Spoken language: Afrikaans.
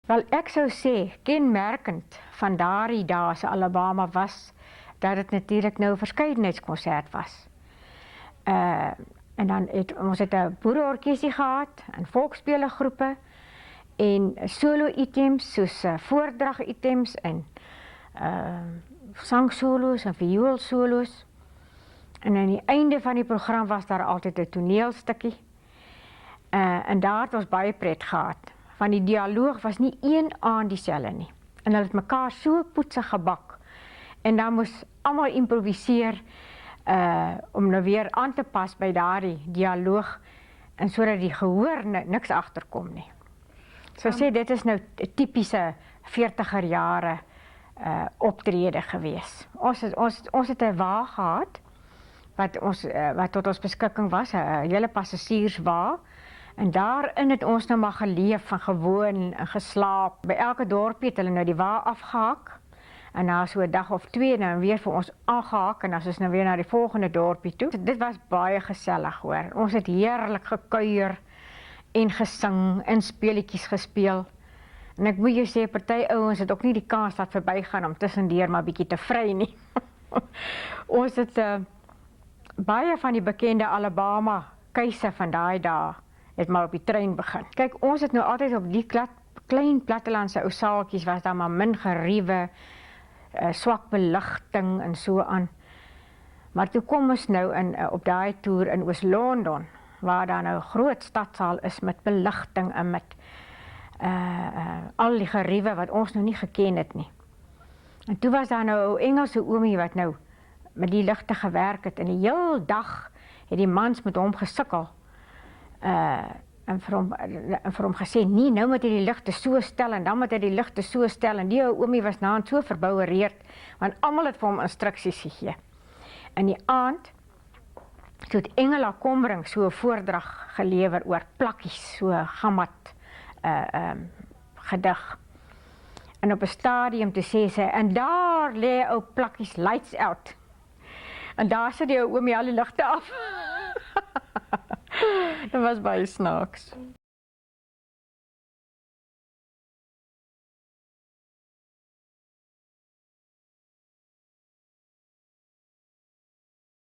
Wel, ek sou sê, kenmerkend van daardie dae se Alabama was dat dit natuurlik nou 'n verskeidenheidskonsert was. En dan het ons 'n boereorkesie gehad en volksspelergroepe en solo items soos voordrag items en sangsolos en vioolsolos. En aan die einde van die program was daar altyd 'n toneelstukkie. En daar het ons baie pret gehad. Want die dialoog was nie een aan dieselfde nie. En hulle het mekaar so poetsig gebak. En dan moes almal improviseer om nou weer aan te pas by daardie dialoog en sodat die gehoor niks agterkom nie. So sê dit is nou 'n tipiese 40er jare optrede gewees. Ons het 'n wa gehad wat tot ons beskikking was, 'n hele passasierswa. En daarin het ons nou maar geleef en gewoon en geslaap. By elke dorpie het hulle nou die wa afgehak. En na so 'n dag of twee dan weer vir ons aangehak en dan is ons nou weer na die volgende dorpie toe. Dit was baie gesellig hoor. Ons het heerlik gekuier en gesing en speletjies gespeel. En ek moet jou sê, party ouens het ook nie die kans laat verbygaan om tussendeur maar bietjie te vry nie. Ons het baie van die bekende Alabama keise van daai dae het maar op die trein begin. Kyk, ons het nou altyd op die klein plattelandse ou saaltjies was daar maar min geriewe, swak beligting en so aan. Maar toe kom ons nou op daai toer in Oos-London, waar daar nou 'n groot stadsaal is met beligting en met al die geriewe wat ons nou nie geken het nie. En toe was daar nou 'n Engelse oomie wat nou met die ligte gewerk het en die heel dag het die mans met hom gesukkel. En vir hom gesê, nee, nou moet hy die ligte so stel en dan moet hy die ligte so stel en die oomie was naand so verbouwereerd, want almal het vir hom instruksies gegee. In die aand, toe het Engela Kombrink so 'n voordrag gelewer oor plakkies, so gammat gedig. En op 'n stadium toe sê sy, en daar lê ou plakkies lights out. En daar sit die ou oomie al die ligte af. Dat was baie snaaks.